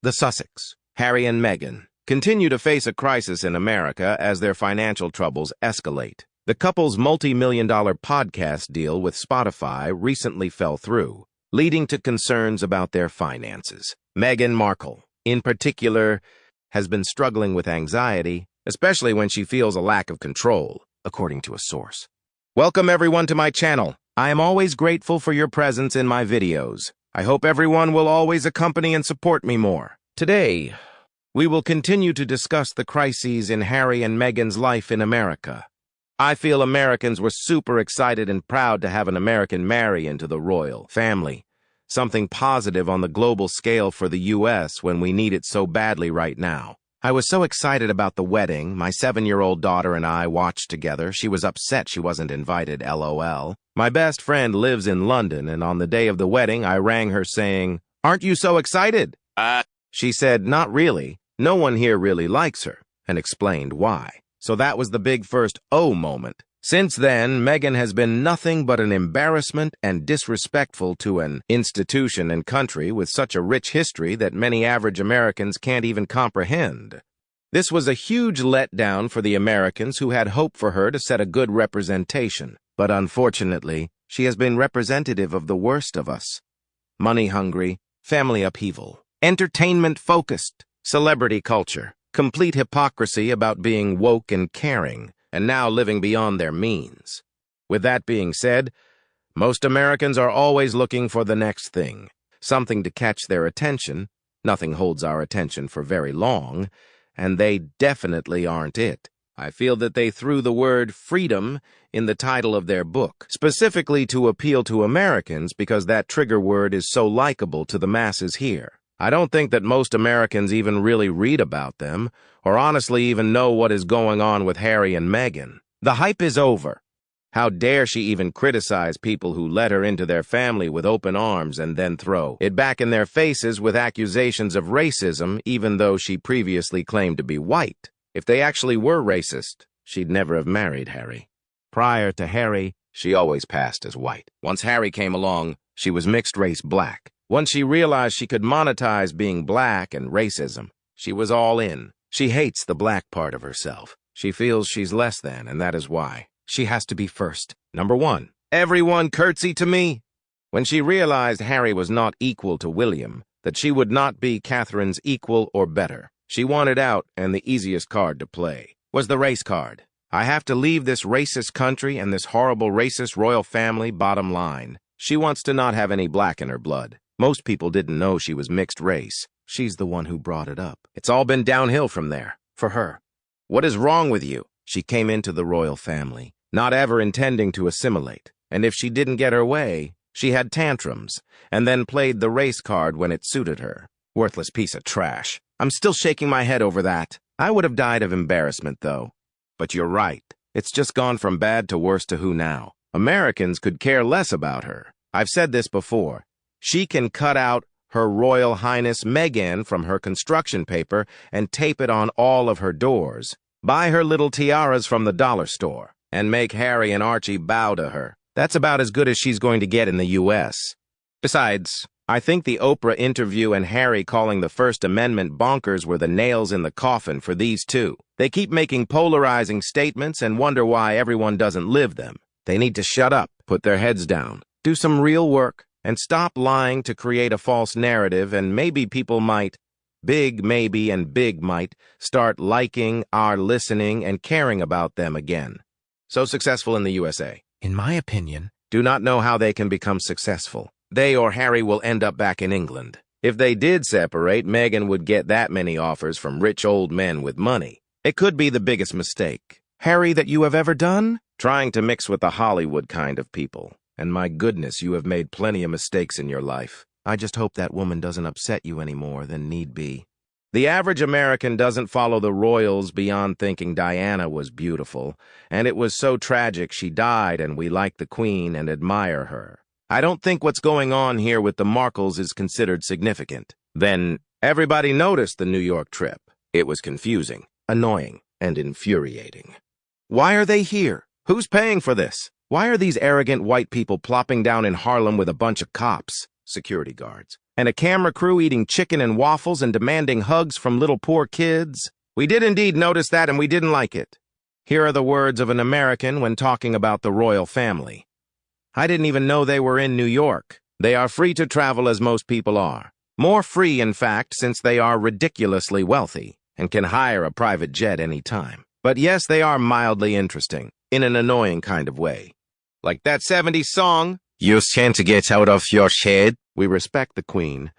The Sussex, Harry and Meghan, continue to face a crisis in America as their financial troubles escalate. The couple's multi-million-dollar podcast deal with Spotify recently fell through, leading to concerns about their finances. Meghan Markle, in particular, has been struggling with anxiety, especially when she feels a lack of control, according to a source. Welcome everyone to my channel. I am always grateful for your presence in my videos. I hope everyone will always accompany and support me more. Today, we will continue to discuss the crises in Harry and Meghan's life in America. I feel Americans were super excited and proud to have an American marry into the royal family. Something positive on the global scale for the U.S. when we need it so badly right now. I was so excited about the wedding. My 7-year-old daughter and I watched together. She was upset she wasn't invited, LOL. My best friend lives in London, and on the day of the wedding, I rang her saying, "Aren't you so excited?" She said, "Not really. No one here really likes her," and explained why. So that was the big first oh moment. Since then, Meghan has been nothing but an embarrassment and disrespectful to an institution and country with such a rich history that many average Americans can't even comprehend. This was a huge letdown for the Americans who had hope for her to set a good representation. But unfortunately, she has been representative of the worst of us. Money-hungry, family upheaval, entertainment-focused, celebrity culture, complete hypocrisy about being woke and caring, and now living beyond their means. With that being said, most Americans are always looking for the next thing, something to catch their attention. Nothing holds our attention for very long, and they definitely aren't it. I feel that they threw the word freedom in the title of their book, specifically to appeal to Americans because that trigger word is so likable to the masses here. I don't think that most Americans even really read about them, or honestly even know what is going on with Harry and Meghan. The hype is over. How dare she even criticize people who let her into their family with open arms and then throw it back in their faces with accusations of racism, even though she previously claimed to be white. If they actually were racist, she'd never have married Harry. Prior to Harry, she always passed as white. Once Harry came along, she was mixed-race black. Once she realized she could monetize being black and racism, she was all in. She hates the black part of herself. She feels she's less than, and that is why she has to be first. Number one, everyone curtsy to me. When she realized Harry was not equal to William, that she would not be Catherine's equal or better, she wanted out, and the easiest card to play was the race card. I have to leave this racist country and this horrible racist royal family, bottom line. She wants to not have any black in her blood. Most people didn't know she was mixed race. She's the one who brought it up. It's all been downhill from there, for her. What is wrong with you? She came into the royal family, not ever intending to assimilate. And if she didn't get her way, she had tantrums, and then played the race card when it suited her. Worthless piece of trash. I'm still shaking my head over that. I would have died of embarrassment, though. But you're right. It's just gone from bad to worse to who now? Americans could care less about her. I've said this before. She can cut out Her Royal Highness Meghan from her construction paper and tape it on all of her doors, buy her little tiaras from the dollar store, and make Harry and Archie bow to her. That's about as good as she's going to get in the U.S. Besides, I think the Oprah interview and Harry calling the First Amendment bonkers were the nails in the coffin for these two. They keep making polarizing statements and wonder why everyone doesn't live them. They need to shut up, put their heads down, do some real work, and stop lying to create a false narrative, and maybe people might, big maybe and big might, start liking, listening, and caring about them again. So successful in the USA. In my opinion, do not know how they can become successful. They or Harry will end up back in England. If they did separate, Meghan would get that many offers from rich old men with money. It could be the biggest mistake, Harry, that you have ever done? Trying to mix with the Hollywood kind of people. And my goodness, you have made plenty of mistakes in your life. I just hope that woman doesn't upset you any more than need be. The average American doesn't follow the royals beyond thinking Diana was beautiful, and it was so tragic she died and we like the Queen and admire her. I don't think what's going on here with the Markles is considered significant. Then, everybody noticed the New York trip. It was confusing, annoying, and infuriating. Why are they here? Who's paying for this? Why are these arrogant white people plopping down in Harlem with a bunch of cops? security guards, and a camera crew eating chicken and waffles and demanding hugs from little poor kids. We did indeed notice that, and we didn't like it. Here are the words of an American when talking about the royal family. I didn't even know they were in New York. They are free to travel as most people are. More free, in fact, since they are ridiculously wealthy and can hire a private jet any time. But yes, they are mildly interesting, in an annoying kind of way. Like that 70s song, "You can't get out of your head." We respect the Queen,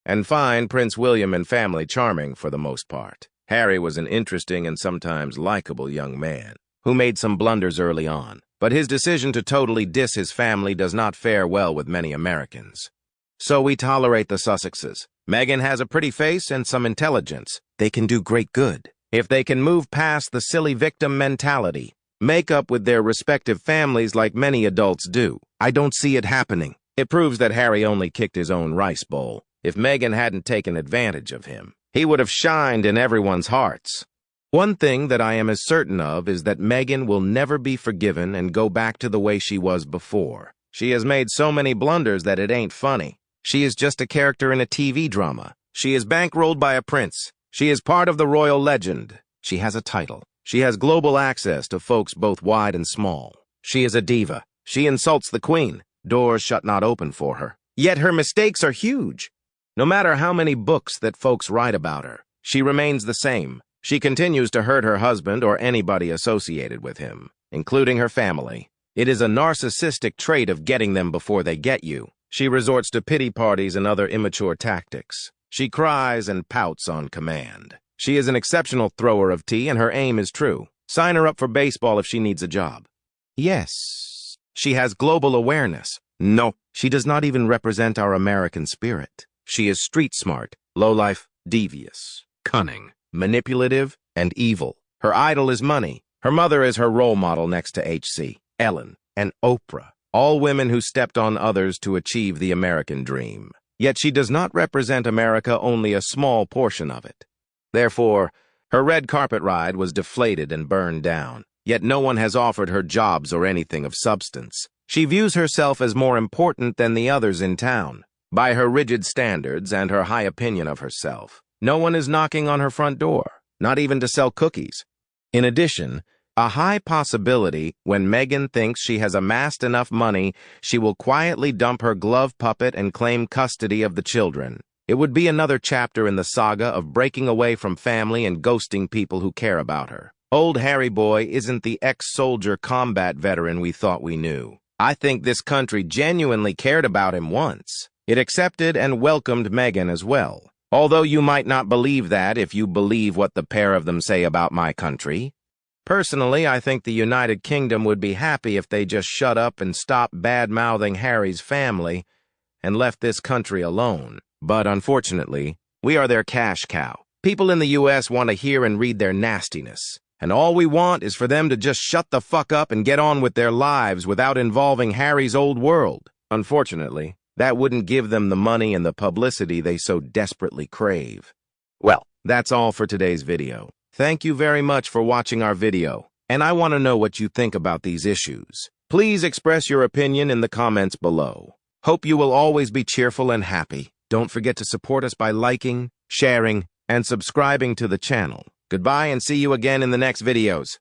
and find Prince William and family charming for the most part. Harry was an interesting and sometimes likable young man who made some blunders early on, but his decision to totally diss his family does not fare well with many Americans. So we tolerate the Sussexes. Meghan has a pretty face and some intelligence. They can do great good if they can move past the silly victim mentality, make up with their respective families like many adults do. I don't see it happening. It proves that Harry only kicked his own rice bowl. If Meghan hadn't taken advantage of him, he would have shined in everyone's hearts. One thing that I am as certain of is that Meghan will never be forgiven and go back to the way she was before. She has made so many blunders that it ain't funny. She is just a character in a TV drama. She is bankrolled by a prince. She is part of the royal legend. She has a title. She has global access to folks both wide and small. She is a diva. She insults the Queen. Doors shut not open for her. Yet her mistakes are huge. No matter how many books that folks write about her, she remains the same. She continues to hurt her husband or anybody associated with him, including her family. It is a narcissistic trait of getting them before they get you. She resorts to pity parties and other immature tactics. She cries and pouts on command. She is an exceptional thrower of tea, and her aim is true. Sign her up for baseball if she needs a job. Yes, she has global awareness. No, she does not even represent our American spirit. She is street smart, lowlife, devious, cunning, manipulative, and evil. Her idol is money. Her mother is her role model next to H.C., Ellen, and Oprah, all women who stepped on others to achieve the American dream. Yet she does not represent America, only a small portion of it. Therefore, her red carpet ride was deflated and burned down. Yet no one has offered her jobs or anything of substance. She views herself as more important than the others in town. By her rigid standards and her high opinion of herself, no one is knocking on her front door, not even to sell cookies. In addition, a high possibility when Meghan thinks she has amassed enough money, she will quietly dump her glove puppet and claim custody of the children. It would be another chapter in the saga of breaking away from family and ghosting people who care about her. Old Harry boy isn't the ex-soldier combat veteran we thought we knew. I think this country genuinely cared about him once. It accepted and welcomed Meghan as well. Although you might not believe that if you believe what the pair of them say about my country. Personally, I think the United Kingdom would be happy if they just shut up and stopped bad-mouthing Harry's family and left this country alone. But unfortunately, we are their cash cow. People in the U.S. want to hear and read their nastiness. And all we want is for them to just shut the fuck up and get on with their lives without involving Harry's old world. Unfortunately, that wouldn't give them the money and the publicity they so desperately crave. Well, that's all for today's video. Thank you very much for watching our video, and I want to know what you think about these issues. Please express your opinion in the comments below. Hope you will always be cheerful and happy. Don't forget to support us by liking, sharing, and subscribing to the channel. Goodbye and see you again in the next videos.